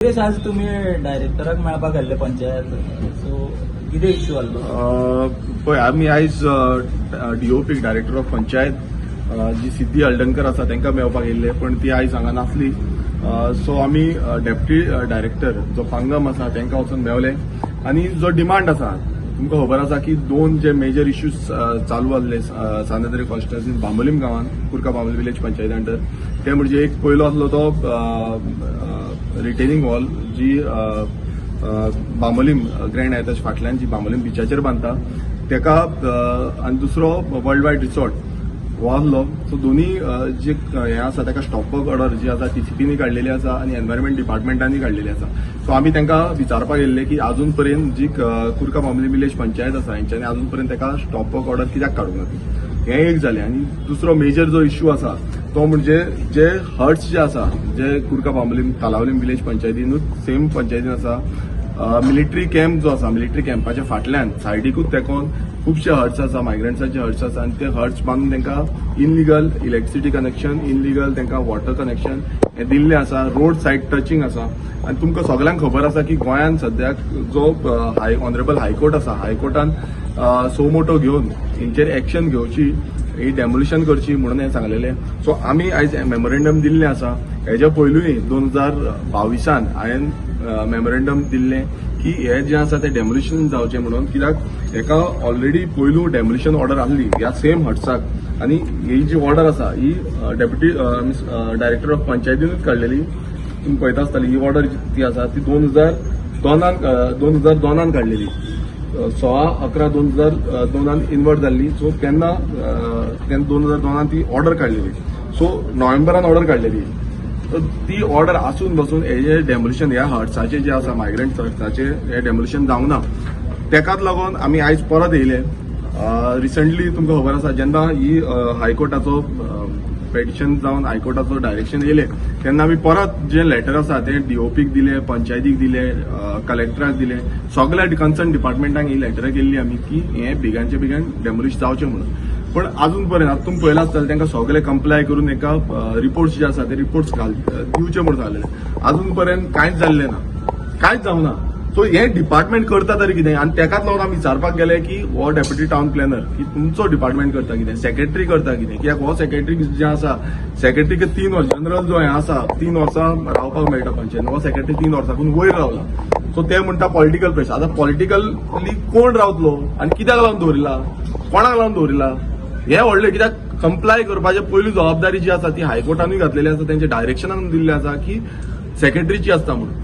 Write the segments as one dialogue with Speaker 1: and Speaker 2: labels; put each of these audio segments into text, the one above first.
Speaker 1: आज तुम्ही डायरेक्टराक मेळपाक गेल्ले पंचायत सो कितें इश्यू आसलो?
Speaker 2: पळय आमी आयज डीओपीक डायरेक्टर ऑफ पंचायत जी सिद्धी हळदणकर आसा तांकां मेळपाक येयल्ले, पण ती आयज हांगा नासली. सो आमी डेप्युटी डायरेक्टर जो पांगम आसा तांकां वचून मेळ्ळे आनी जो डिमांड आसा तुमकां खबर आसा की दोन जे मेजर इश्यूज चालू आसले सानेद्री कॉन्स्टिट्युएन्सीन बांबोलीम गांवांत कुर्का बांबोली विलेज पंचायती अंडर. ते म्हणजे एक पयलो आसलो तो रिटेनिंग वॉल जी बांबोलीम ग्रँड हॅरिटेज फाटल्यान जी बांबोलीम बिचाचेर बांदता तेका, आनी दुसरो वर्ल्ड वायड रिसॉर्ट हो आसलो. सो दोन्ही जे हे आसा ताका स्टॉप वर्क ऑर्डर जी आसा टीसीपीनी काडलेली आसा आनी एनवायरमेंट डिपार्टमेंटांनी काडलेली आसा. सो आमी तांकां विचारपाक गेल्ले की अजून पर्यंत जी कुर्का बांबोली विलेज पंचायत आसा हेंच्यांनी अजून पर्यंत ताका स्टॉप वर्क ऑर्डर कित्याक काडूंक ना ती. हें एक जालें. आनी दुसरो मेजर जो इश्यू आसा तो म्हणजे जे हर्ट्स जे आसा जे कुर्का बांबोलीम तालावलीम विलेज पंचायतीनूच सेम पंचायतीन आसा, मिलिटरी कॅम्प जो आसा मिलिटरी कॅम्पाच्या फाटल्यान सायडीकूच तेकोन खुबशे हर्ट्स आसा, मायग्रंट्साचे हर्ट्स आसा आनी ते हर्ट्स बांदून तांकां इनलिगल इलेक्ट्रिसिटी कनेक्शन, इनलिगल तांकां वॉटर कनेक्शन हे दिल्ले आसा. रोड सायड टचिंग आसा. आनी तुमकां सगळ्यांक खबर आसा की गोंयांत सद्याक जो ऑनरेबल हायकोर्ट आसा, हायकोर्टान सोमोटो घेवन हेंचेर एक्शन घेवची, ही डेमोलिशन करची म्हणून हें सांगलेलें. सो आमी आयज मेमोरेंडम दिल्लें आसा. हेजे पयलूय 2022 हांवें मेमोरेंडम दिल्लें की हे जे आसा तें डेमोलिशन जावचें म्हणून, कित्याक हेका ऑलरेडी पयलू डेमोलिशन ऑर्डर आसली ह्या सेम हट्साक. आनी ही जी ऑर्डर आसा ही डेप्युटी डायरेक्टर ऑफ पंचायतीनूच काडलेली. तुम्ही पळयता आसतली ही ऑर्डर ती आसा ती 2002 काडलेली. 16/11/2002 इन्वर्ट जाल्ली. सो तेन्ना 2002 ती ऑर्डर काडलेली. सो नोव्हेंबरान ऑर्डर काडलेली. ती ऑर्डर आसून बसून हे डेमोलिशन ह्या हट्साचे जे आसा मायग्रंट हट्साचे हे डेमोलिशन जावंक ना. तेकाच लागून आमी आयज परत येयले. रिसंटली तुमकां खबर आसा जेन्ना ही हायकोर्टाचो पेटिशन जावन हायकोर्टाचो डायरेक्शन येयले तेन्ना आमी परत जे लेटर आसा ते डीओपीक दिले, पंचायतीक दिले, कलेक्टराक दिले, सगळ्या कन्सर्न डिपार्टमेंटांक ही लेटरां केल्ली आमी की हे बेगानचे बेगीन डेमोलिश जावचें म्हणून. पण अजून पर्यंत आतां तुमी पळयलां आसतलें तांकां सगळे कंप्लाय करून एका रिपोर्ट्स जे आसा ते रिपोर्ट्स दिवचे म्हणून सांगलेले. अजून पर्यंत कांयच जाल्लें ना, कांयच जावना. सो हे डिपार्टमेंट करता तरी कितें? आनी तेकाच लागून आमी विचारपाक गेले की हो डेप्युटी टावन प्लॅनर की तुमचो डिपार्टमेंट करता कितें, सेक्रेटरी करता कितें? कित्याक हो सेक्रेटरी जे आसा सेक्रेटरीक 3 वर्सां जनरल जो हें आसा 3 वर्सां रावपाक मेळटा पंचायत. हो सेक्रेटरी 3 वर्सांकून वयर रावला. सो ते म्हणटा पॉलिटिकल प्रेशर. आतां पॉलिटिकली कोण रावतलो आनी कित्याक लागून दवरिला, कोणाक लागून दवरिला हे व्हडलें. कित्याक कंप्लाय करपाची पयली जबाबदारी जी आसा ती हायकोर्टानूय घातलेली आसा, तेंच्या डायरेक्शनान दिल्लें आसा की सेक्रेटरीची आसता म्हणून.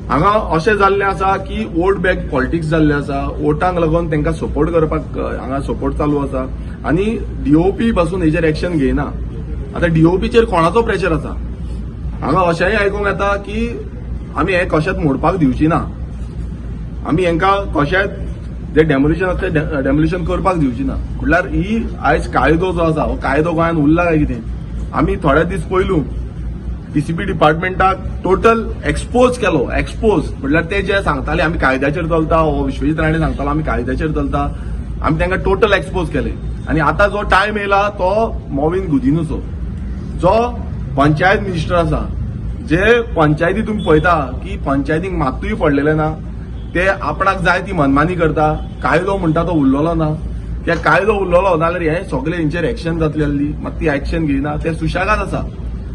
Speaker 2: हांगा अशें जाल्लें आसा की वोट बँक पॉलिटिक्स जाल्लें आसा. वोटांक लागून तांकां सपोर्ट करपाक हांगा सपोर्ट चालू आसा आनी डीओपी पासून हेजेर एक्शन घेयना. आतां डीओपीचेर कोणाचो प्रेशर आसा? हांगा अशेंय आयकूंक येता की आमी हें कशेंच मोडपाक दिवची ना, आमी हेंकां कशेंच जे डेमोलिशन आसा तें डेमोलिशन करपाक दिवची ना. म्हटल्यार ही आयज कायदो जो आसा हो कायदो गोंयांत उरला काय कितें? आमी थोडे दीस पयलू टीसीपी डिपार्टमेंटाक टोटल एक्सपोज केलो. एक्सपोज म्हटल्यार ते जे सांगताले आमी कायद्याचेर चलता, हो विश्वजीत राणे सांगतालो आमी कायद्याचेर चलता, आमी तांकां टोटल एक्सपोज केले. आनी आतां जो टायम येयला तो मॉविन गुदिनूचो जो पंचायत मिनिस्टर आसा, जे पंचायती तुमी पळयता की पंचायतीक मातूय पडलेले ना, ते आपणाक जाय ती मनमानी करता. कायदो म्हणटा तो उरलेलो ना. त्या कायदो उरलेलो जाल्यार हे सगळे हेंचेर एक्शन जातली आसली, मात ती एक्शन घेयना. ते सुशेगाद आसा.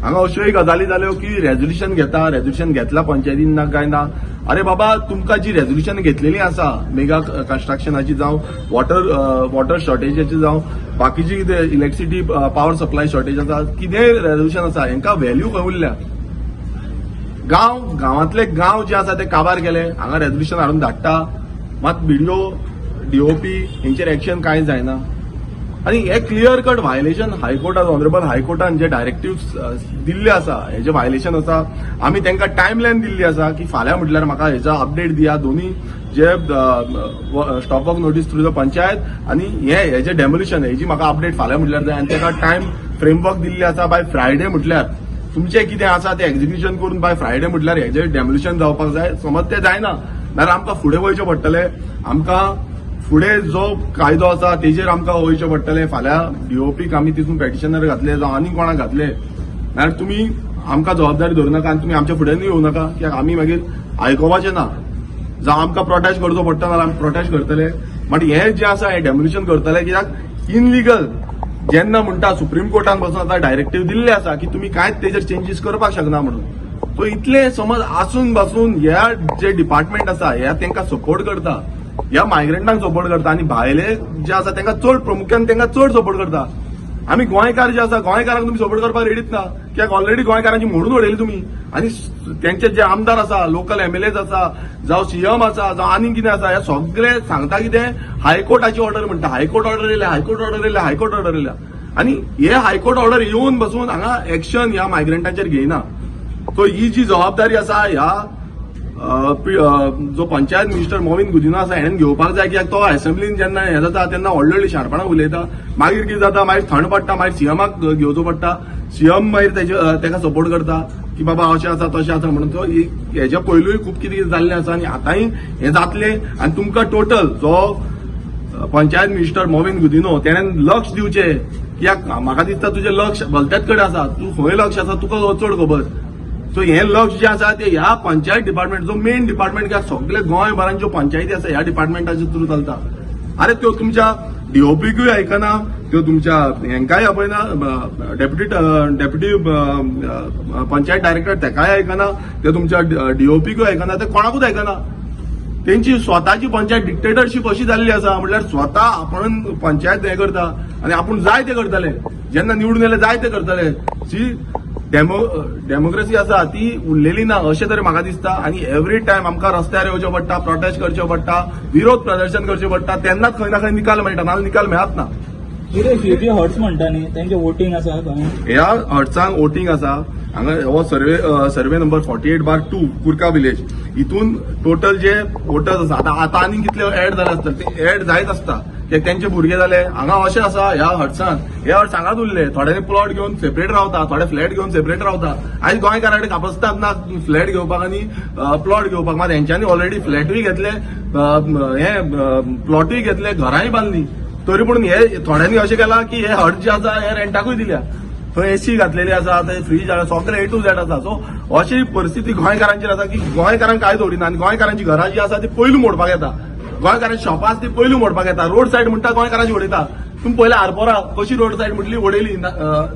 Speaker 2: हांगा अश्योय गजाली जाल्यो की रेझोल्युशन घेता, रेझोल्युशन घेतला पंचायतीन ना काय ना. अरे बाबा तुमकां जी रेझोल्युशन घेतलेली आसा मेगा कन्स्ट्रक्शनाची जावं वॉटर शॉर्टेजाची जावं बाकीची कितें इलेक्ट्रिसिटी पावर सप्लाय शॉर्टेज आसा, कितें रेझोल्युशन आसा हेंकां व्हॅल्यू खंय उरल्या? गांवांतले गांव जे आसा ते काबार केले. हांगा रेझोल्युशन हाडून धाडटा मात व्हिडिओ डीओपी हेंचेर एक्शन कांय जायना. आनी हे क्लियर कट व्हायलेशन हायकोर्टान ऑनरेबल हायकोर्टान जे डायरेक्टिव्स दिल्ले आसा हेजे व्हायलेशन आसा. आमी तांकां टायमलायन दिल्ली आसा की फाल्यां म्हटल्यार म्हाका हेचो अपडेट दिया. दोन्ही जे stop work notice through the panchayat आनी हेजे डेमोलिशन हेजी म्हाका अपडेट फाल्यां म्हटल्यार जाय. आनी ताका टायम फ्रेमवर्क दिल्ले आसा बाय फ्रायडे म्हटल्यार तुमचें कितें आसा तें एक्झिक्युशन करून बाय फ्रायडे म्हटल्यार हेजे डेमोलिशन जावपाक जाय. समज तें जायना जाल्यार आमकां फुडें वयचें पडटलें. आमकां फुडें जो कायदो आसा तेजेर आमकां वयचें पडटलें. फाल्यां डीओपीक आमी तितून पेटिशनर घातले जावं आनी कोणाक घातले जाल्यार तुमी आमकां जबाबदारी धरूं नाका आनी तुमी आमच्या फुड्यान येवं नाका कित्याक आमी मागीर आयकोपाचें ना. जावं आमकां प्रोटेस्ट करचो पडटा नाल्यार आमी प्रोटेस्ट करतले. बट हें जें आसा हें डेमोलिशन करतले कित्याक इनलिगल जेन्ना म्हणटा सुप्रीम कोर्टान बसून आतां डायरेक्टीव दिल्ले आसा की तुमी कांयच तेजेर चेंजीस करपाक शकना म्हणून. सो इतले समज आसून पासून ह्या जे डिपार्टमेंट आसा ह्या तांकां सपोर्ट करता, ह्या मायग्रंटांक सपोर्ट करता आनी भायले जे आसा तांकां चड प्रामुख्यान तांकां चड सपोर्ट करता. आमी गोंयकार जे आसा गोंयकारांक तुमी सपोर्ट करपाक रेडीच ना कित्याक ऑलरेडी गोंयकारांची मोडून उडयली तुमी. आनी तेंचे जे आमदार आसा, लोकल एमएलएज आसा, जावं सीएम आसा, जावं आनी कितें आसा, हे सगळे सांगता कितें हायकोर्टाची ऑर्डर म्हणटा. हायकोर्ट ऑर्डर येयल्या, हायकोर्ट ऑर्डर येयल्या, हायकोर्ट ऑर्डर येयल्या. आनी हे हायकोर्ट ऑर्डर येवन बसून हांगा एक्शन ह्या मायग्रंटांचेर घेयना. सो ही जी जबाबदारी आसा ह्या जो पंचायत मिनिस्टर मोविन गुदिनो आसा हेणेन घेवपाक जाय कित्याक तो असेंब्लीन जेन्ना हें जाता तेन्ना व्हडली शारपणां उलयता. मागीर कितें जाता, मागीर थंड पडटा, मागीर सीएमाक घेवचो पडटा. सीएम मागीर ताका सपोर्ट करता की बाबा अशें आसा तशें आसा म्हणून. तो हेच्या पयलूय खूब कितें जाल्लें आसा आनी आतांय हें जातलें. आनी तुमकां टोटल जो पंचायत मिनिस्टर मोविन गुदिनो तेणेन लक्ष दिवचें कित्याक म्हाका दिसता तुजें लक्ष भलतेच कडेन आसा. तूं खंय लक्ष आसा तुका चड खबर. सो हें लक्ष जें आसा तें ह्या पंचायत डिपार्टमेंट जो मेन डिपार्टमेंट कित्याक सगळे गोंयभरान ज्यो पंचायती आसा ह्या डिपार्टमेंटाच्या थ्रू चलता. अरे त्यो तुमच्या डीओपीकूय आयकना, त्यो तुमच्या हेंकाय आपयना, डेप्युटी पंचायत डायरेक्टर तेकाय आयकना, ते तुमच्या डीओपीकूय आयकना, ते कोणाकूच आयकना. तेंची स्वताची पंचायत डिक्टेटरशीप अशी जाल्ली आसा म्हटल्यार स्वता आपण पंचायत हें करता आनी आपूण जाय ते करतले. जेन्ना निवडून येले जाय ते करतले. सी डेमोक्रेसी आसा ती उरलेली ना अशें तरी म्हाका दिसता. आनी एवरी टायम आमकां रस्त्यार येवचें पडटा, प्रोटेस्ट करचें पडटा, विरोध प्रदर्शन करचें पडटा, तेन्नाच खंय ना खंय निकाल मेळटा, नाल्यार निकाल मेळत ना.
Speaker 1: कितें हर्ट्स म्हणटा न्ही तेंचे वोटींग आसा खंय
Speaker 2: ह्या हर्ट्सांक वोटींग आसा. हांगा हो सर्वे नंबर 48/2 कुर्का विलेज हितून टोटल जे वोटर्स आसा आतां आनी कितले एड जाले आसता ते एड जायत आसता कित्याक तेंचे भुरगे जाले. हांगा अशें आसा ह्या हर्ट्सान हे हर्ट्स हांगाच उरले. थोड्यांनी प्लॉट घेवन सेपरेट रावता, थोडे फ्लॅट घेवन सेपरेट रावता. आयज गोंयकारांकडे कापसतात ना फ्लॅट घेवपाक आनी प्लॉट घेवपाक. मात हेंच्यांनी ऑलरेडी फ्लॅटूय घेतले, हे प्लॉटूय घेतले, घरांय बांदली. तरी पूण हे थोड्यांनी अशें केलां की हे हर्ट जे आसा हे रेंटाकूय दिल्या. थंय एसी घातलेली आसा, थंय फ्रीज आसा, सगळे A to Z आसा. सो अशी परिस्थिती गोंयकारांचेर आसा की गोंयकारांक काय दवरिना आनी गोंयकारांची घरां जी आसा ती पयलू मोडपाक येता. गोंयकारांची शॉपां आसा ती पयलू मोडपाक येता. रोड सायड म्हणटा गोंयकारांची उडयता. तुम्ही पयल्या आरपोरा कशी रोड सायड म्हटली उडयली,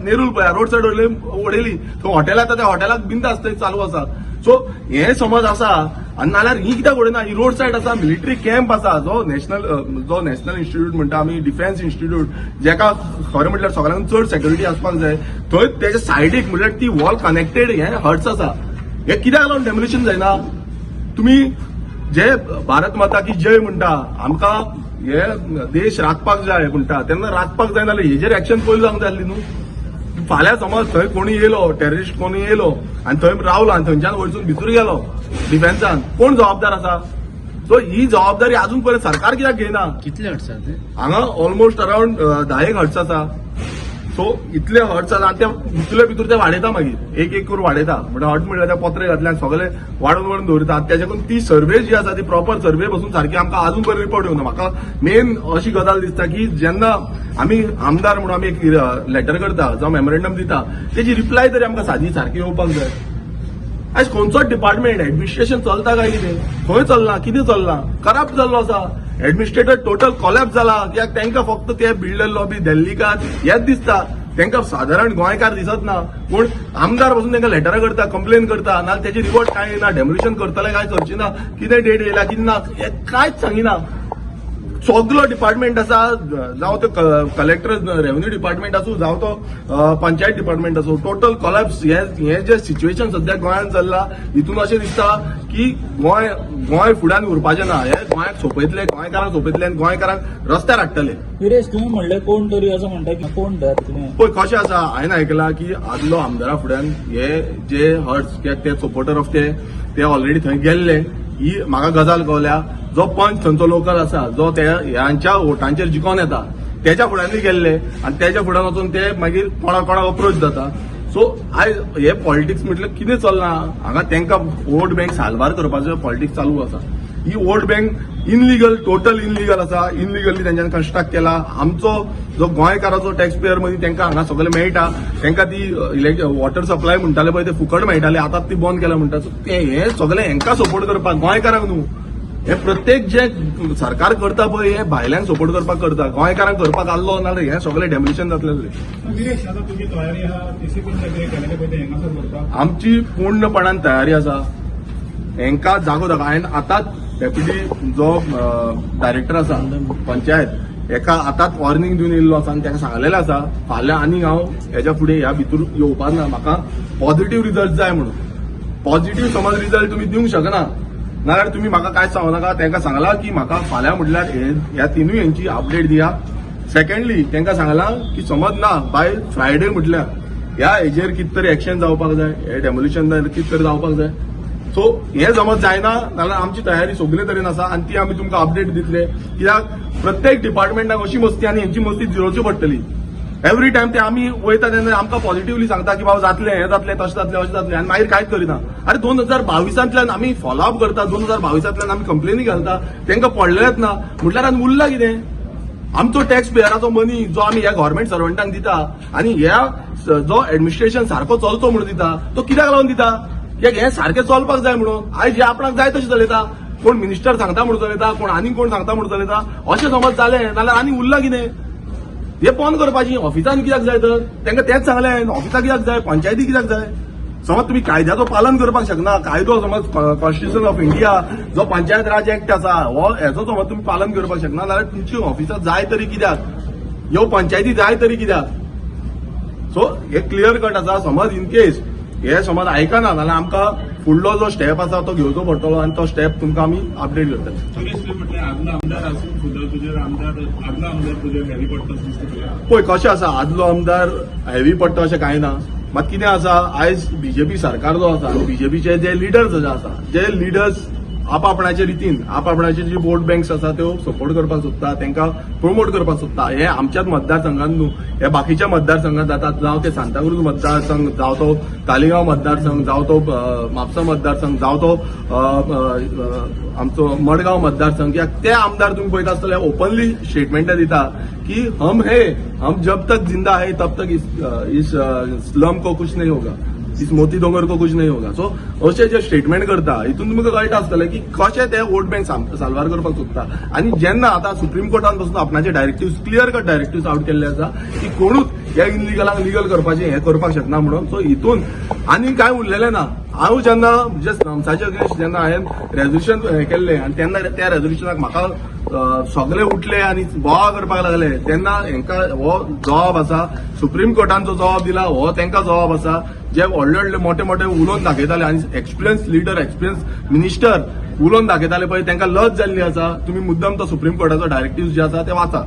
Speaker 2: नेरूल पळया रोड सायड उडयली. थंय हॉटेल आसा त्या हॉटेलाक बिंदास थंय चालू आसा. सो हे समज आसा आनी नाल्यार ही कित्याक उडयना. ही रोड सायड आसा, मिलिटरी कॅम्प आसा, जो नॅशनल इन्स्टिट्यूट म्हणटा आमी डिफेन्स इन्स्टिट्यूट, जेका खरें म्हटल्यार सगळ्यांक चड सेक्युरिटी आसपाक जाय. थंय तेच्या सायडीक म्हटल्यार ती वॉल कनेक्टेड हे हर्ट्स आसा. हे कित्याक लागून डेमोलिशन जायना. तुमी जे भारत माता की जय म्हणटा, आमकां हे देश राखपाक जाय म्हणटा, तेन्ना राखपाक जाय नाल्यार हेजेर एक्शन पयलू जावंक जाय आसली न्हू. फाल्यां समज थंय कोणी येयलो, टेररिस्ट कोणी येयलो आनी थंय रावलो आनी थंयच्यान वयरसून भितर गेलो डिफेन्सान, कोण जबाबदार आसा. सो ही जबाबदारी अजून पर्यंत सरकार कित्याक घेयना.
Speaker 3: कितले हर्ट्स आसा ते
Speaker 2: हांगा ऑलमोस्ट अराउंड 10 हर्ट्स आसा. सो इतले हर्ट्स आसा आनी ते भितर ते वाडयता मागीर एक करून वाडयता. म्हणजे हर्ट म्हणल्यार ते पत्रे घातल्यान सगळे वाडून दवरतात. त्याच्याकून ती सर्वे जी आसा ती प्रॉपर सर्वे बसून सारखी आमकां अजून पर्यंत रिपोर्ट येवना. म्हाका मेन अशी गजाल दिसता की जेन्ना आमी आमदार म्हणून आमी एक लेटर करता जावं मेमोरेंडम दिता तेजी रिप्लाय तरी आमकां सादी सारकी येवपाक जाय. आयज खंयचोच डिपार्टमेंट एडमिनिस्ट्रेशन चलता काय कितें, खंय चलना, कितें चलना, करप्ट जाल्लो आसा. एडमिनिस्ट्रेटर टोटल कोलॅप्स जाला कित्याक तांकां फक्त ते बिल्डर लॉबी दिल्लीकार हेच दिसता. तांकां साधारण गोंयकार दिसत ना. पूण आमदार पासून तांकां लेटरां करता, कंप्लेन करता, ना तेजी रिपोर्ट कांय येना, डेमोलिशन करतले काय करची ना, कितें डेट येयला कितें ना हें कांयच सांगिना. सगळो डिपार्टमेंट आसा, जावं तो कलेक्टर रेव्हेन्यू डिपार्टमेंट आसूं, जावं तो पंचायत डिपार्टमेंट आसूं, टोटल कोलॅप्स. हे जे सिच्युएशन सध्या गोंयांत चल्ला हितून अशें दिसता की गोंय फुड्यान उरपाचें ना. हे गोंयाक सोंपयतले, गोंयकारांक सोंपयतले आनी गोंयकारांक रस्त्यार हाडटले.
Speaker 1: सुरेश तुम्ही म्हणले कोण तरी असं म्हणटा की कोण धर तुम्ही
Speaker 2: पळय कशें आसा. हांवें आयकलां की आदलो आमदारा फुड्यान हे जे हर्ट्स कित्याक ते सपोर्टर ऑफ ते ऑलरेडी थंय गेल्ले. ही म्हाका गजाल कळल्या. जो पंच थंयचो लोकल आसा, जो ह्यांच्या वोटांचेर जिखोन येता, त्याच्या फुड्यांनी गेल्ले आनी त्याच्या फुड्यान वचून ते मागीर कोणाक अप्रोच जाता. सो आयज हे पॉलिटिक्स म्हटल्यार कितें चलना. हांगा तांकां वोट बँक सालबार करपाचो पॉलिटिक्स चालू आसा. ही vote bank illegal, total illegal आसा. इनलिगली त्यांच्यानी कन्स्ट्रक्ट केला. आमचो जो गोंयकाराचो टॅक्स पेयर मदीं त्यांना हांगा सगळें मेळटा. त्यांना ती वॉटर सप्लाय म्हणटाले पळय ते फुकट मेळटाले, आतां ती बंद केला म्हणटा. सो हे सगळें हेंकां सपोर्ट करपाक, गोंयकारांक न्हू. हे प्रत्येक जे सरकार करता पळय हे भायल्यांक सपोर्ट करपाक करता. गोंयकारांक करपाक आल्लो नाल्यार हें सगळें डेमोलिशन जातलें.
Speaker 3: विरेश, आता तुझी तयारी आहा TCP केलेले पळय हेंगासर करपाक?
Speaker 2: आमची पूर्णपणान तयारी आसा. हेंकां जागो दाखा. हांवें आतांच डेप्युटी जो डायरेक्टर आसा पंचायत हेका आतांच वॉर्निंग दिवन येयल्लो आसा आनी ताका सांगलेलें आसा फाल्यां आनी हांव हेच्या फुडें ह्या भितर येवपाक ना. म्हाका पॉझिटिव्ह रिजल्ट जाय म्हणून. पॉझिटिव्ह समज रिजल्ट तुमी दिवंक शकना नाल्यार तुमी म्हाका कांयच सांगू नाका. तांकां सांगलां की म्हाका फाल्यां म्हटल्यार ह्या तिनूय हेंची अपडेट दिया. सेकंडली तांकां सांगलां की समज ना बाय फ्रायडे म्हटल्यार ह्या हेजेर कितें तरी एक्शन जावपाक जाय, हे डेमोलिशन कितें तरी जावपाक जाय. सो हे समज जायना जाल्यार आमची तयारी सगळे तरेन आसा आनी ती आमी तुमकां अपडेट दितले. कित्याक प्रत्येक डिपार्टमेंटाक अशी मस्ती आनी हेंची मस्ती जिरोची पडटली. एवरी टायम ते आमी वयता तेन्ना आमकां पॉझिटिव्हली सांगता की बाबा जातलें, हें जातलें, तशें जातलें, अशें जातलें आनी मागीर कांयच करिना. अरे 2022 आमी फॉलोअप करता, 2022 आमी कंप्लेनी घालता, तांकां पडलेच ना म्हटल्यार आनी उरलां कितें? आमचो टॅक्स पेयराचो मनी जो आमी ह्या गव्हर्मेंट सर्वंटांक दिता आनी ह्या जो एडमिनिस्ट्रेशन सारको चलचो म्हणून दिता तो कित्याक लागून दिता? कित्याक हें सारकें चलपाक जाय म्हणून. आयज जे आपणाक जाय तशें चलयता. कोण मिनिस्टर सांगता म्हणून चलयता, कोण आनी कोण सांगता म्हणून चलयता. अशें समज जालें नाल्यार आनी उरलां कितें? हे बंद करपाची. ऑफिसान कित्याक जाय तर? तांकां तेंच सांगलें ऑफिसाक कित्याक जाय, पंचायती कित्याक जाय? समज तुम्ही कायद्याचो पालन करपाक शकना, कायदो समज कॉन्स्टिट्युशन ऑफ इंडिया जो पंचायत राज एक्ट आसा हो हेचो समज तुम्ही पालन करपाक शकना जाल्यार तुमची ऑफिसां जाय तरी कित्याक? ह्यो पंचायती जाय तरी कित्याक? सो हे क्लियर कट आसा. समज इन केस हे समज आयकना जाल्यार आमकां फुडलो जो स्टेप आसा तो घेवचो पडटलो आनी तो स्टेप तुमकां आमी अपडेट करतले.
Speaker 3: सिरियसली म्हटल्यार आदलो आमदार आसून सुद्दां तुजेर आदलो आमदार तुजेर हेवी पडटा दिसता तुका?
Speaker 2: पळय कशें आसा, आदलो आमदार हेवी पडटा अशें कांय ना. मात कितें आसा, आयज बीजेपी सरकार जो आसा आनी बीजेपीचे जे लिडर्स जे आसा, जे लिडर्स आपापणाच्या रितीन आपापणाचे जी वोट बँक्स आसा त्यो सपोर्ट करपाक सोदता, तांकां प्रमोट करपाक सोदता. हे आमच्याच मतदारसंघात न्हू, हे बाकीच्या मतदारसंघात जातात. जावं ते सांताक्रूज मतदारसंघ, जावं तो तालिगांव मतदारसंघ, जावं तो म्हापसा मतदारसंघ, जावं तो आमचो मडगांव मतदारसंघ. कित्याक ते आमदार तुम्ही पळयता आसतले ओपनली स्टेटमेंटां दिता की हम जब तक जिंदा है तब तक इस स्लम को कुछ नहीं होगा, इस मोती दोंगर को कुछ नहीं होगा. सो अशें जे स्टेटमेंट करता हितून तुमकां कळटा आसतलें की कशें ते वोट बँक साल्वार करपाक सोदता. आनी जेन्ना आतां सुप्रीम कोर्टान पासून आपणाचे directive clear cut directive out केल्ले आसा की कोणूच ह्या इनलिगलांक लिगल करपाचें हें करपाक शकना म्हणून. सो हितून आनी कांय उरलेलें ना. हांव जेन्ना म्हणजे स्लम्साचे अगेन्स्ट जेन्ना हांवें रेझोल्युशन हें केल्लें आनी तेन्ना त्या रेझोल्युशनाक म्हाका सगळे उठले आनी बोवाळ करपाक लागले तेन्ना हेंकां हो जबाब आसा, सुप्रीम कोर्टान जो जबाब दिला हो तांकां जबाब आसा. जे व्हडले व्हडले मोठे मोठे उलोवन दाखयताले आनी एक्सपिरियन्स लिडर, एक्सपिरियन्स मिनिस्टर उलोवन दाखयताले पळय तांकां लज जाल्ली आसा. तुमी मुद्दम तो सुप्रीम कोर्टाचो डायरेक्टिव्ह जे आसा ते वाचा.